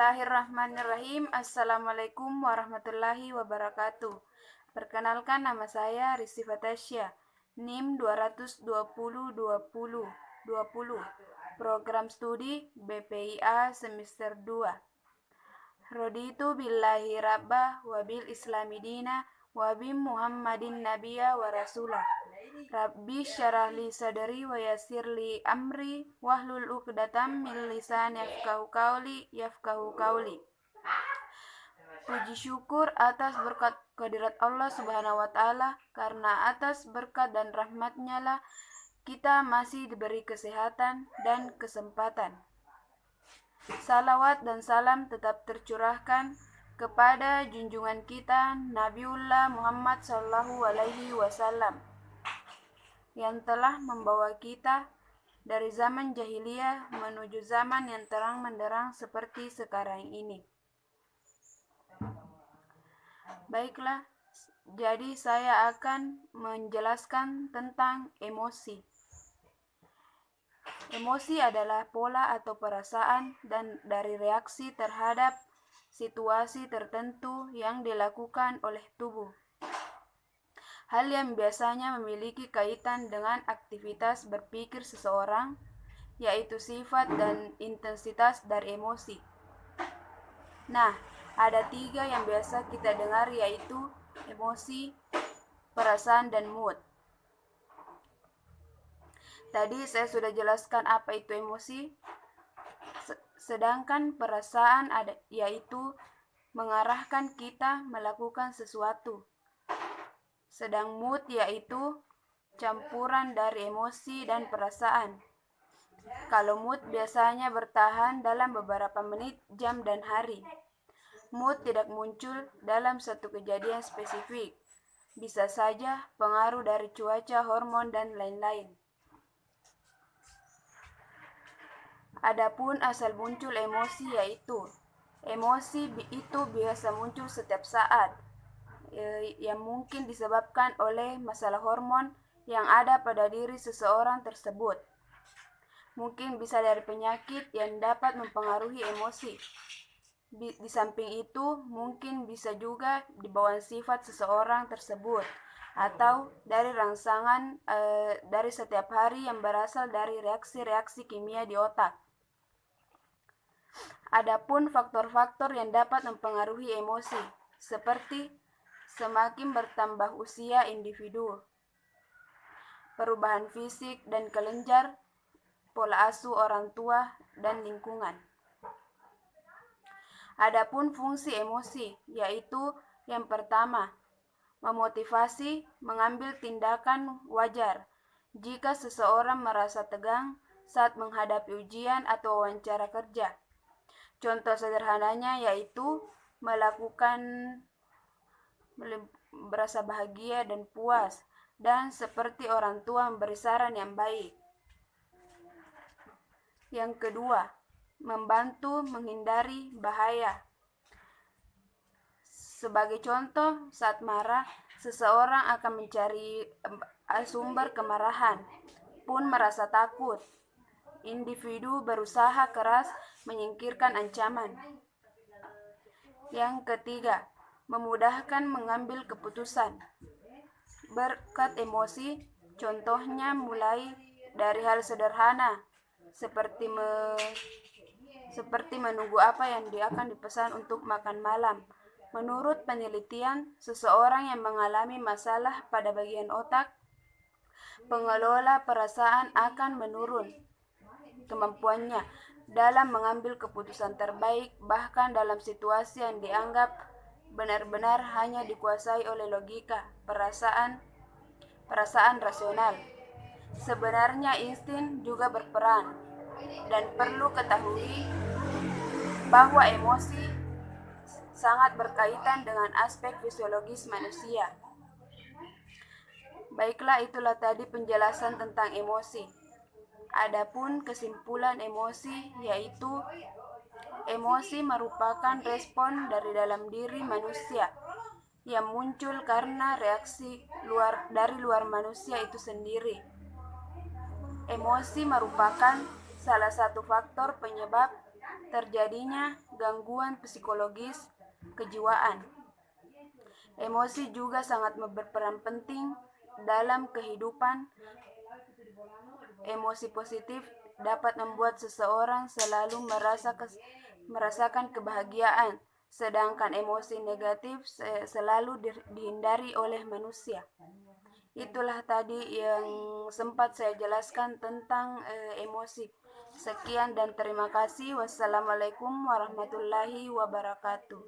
Bismillahirrahmanirrahim. Assalamualaikum warahmatullahi wabarakatuh. Perkenalkan, nama saya Rizky Fatasya, NIM 2202020, Program Studi BPIA Semester 2. Raditu billahi rabbah wa bil islami dina wa bi Muhammadin nabiyya wa rasulah. Rabbi syarah li sadri wa yassir li amri wahlul 'uqdatam min lisani yafqahu qawli. Puji syukur atas berkat kehadirat Allah Subhanahu wa taala, karena atas berkat dan rahmatnya lah kita masih diberi kesehatan dan kesempatan. Salawat dan salam tetap tercurahkan kepada junjungan kita Nabiullah Muhammad SAW yang telah membawa kita dari zaman jahiliyah menuju zaman yang terang menderang seperti sekarang ini. Baiklah, jadi saya akan menjelaskan tentang emosi. Emosi adalah pola atau perasaan dan dari reaksi terhadap situasi tertentu yang dilakukan oleh tubuh. Hal yang biasanya memiliki kaitan dengan aktivitas berpikir seseorang, yaitu sifat dan intensitas dari emosi. Nah, ada 3 yang biasa kita dengar, yaitu emosi, perasaan, dan mood. Tadi saya sudah jelaskan apa itu emosi, sedangkan perasaan yaitu mengarahkan kita melakukan sesuatu. Sedang mood yaitu campuran dari emosi dan perasaan. Kalau mood biasanya bertahan dalam beberapa menit, jam, dan hari. Mood tidak muncul dalam satu kejadian spesifik. Bisa saja pengaruh dari cuaca, hormon, dan lain-lain. Adapun asal muncul emosi yaitu emosi itu biasa muncul setiap saat, yang mungkin disebabkan oleh masalah hormon yang ada pada diri seseorang tersebut. Mungkin bisa dari penyakit yang dapat mempengaruhi emosi. Di samping itu, mungkin bisa juga di bawaan sifat seseorang tersebut, atau dari rangsangan dari setiap hari yang berasal dari reaksi-reaksi kimia di otak. Adapun faktor-faktor yang dapat mempengaruhi emosi, seperti semakin bertambah usia individu, perubahan fisik dan kelenjar, pola asuh orang tua, dan lingkungan. Adapun fungsi emosi, yaitu yang pertama, memotivasi mengambil tindakan wajar. Jika seseorang merasa tegang saat menghadapi ujian atau wawancara kerja. Contoh sederhananya yaitu merasa bahagia dan puas, dan seperti orang tua memberi saran yang baik. Yang kedua, membantu menghindari bahaya. Sebagai contoh, saat marah, seseorang akan mencari sumber kemarahan, pun merasa takut. Individu berusaha keras menyingkirkan ancaman. Yang ketiga, memudahkan mengambil keputusan. Berkat emosi, contohnya mulai dari hal sederhana, seperti menunggu apa yang akan dipesan untuk makan malam. Menurut penelitian, seseorang yang mengalami masalah pada bagian otak, pengelola perasaan akan menurun kemampuannya dalam mengambil keputusan terbaik, bahkan dalam situasi yang dianggap benar-benar hanya dikuasai oleh logika, perasaan rasional. Sebenarnya insting juga berperan, dan perlu ketahui bahwa emosi sangat berkaitan dengan aspek fisiologis manusia. Baiklah, itulah tadi penjelasan tentang emosi. Adapun kesimpulan emosi yaitu emosi merupakan respon dari dalam diri manusia yang muncul karena reaksi dari luar manusia itu sendiri. Emosi merupakan salah satu faktor penyebab terjadinya gangguan psikologis kejiwaan. Emosi juga sangat berperan penting dalam kehidupan. Emosi positif dapat membuat seseorang selalu merasakan kebahagiaan, sedangkan emosi negatif selalu dihindari oleh manusia. Itulah tadi yang sempat saya jelaskan tentang emosi. Sekian dan terima kasih. Wassalamualaikum warahmatullahi wabarakatuh.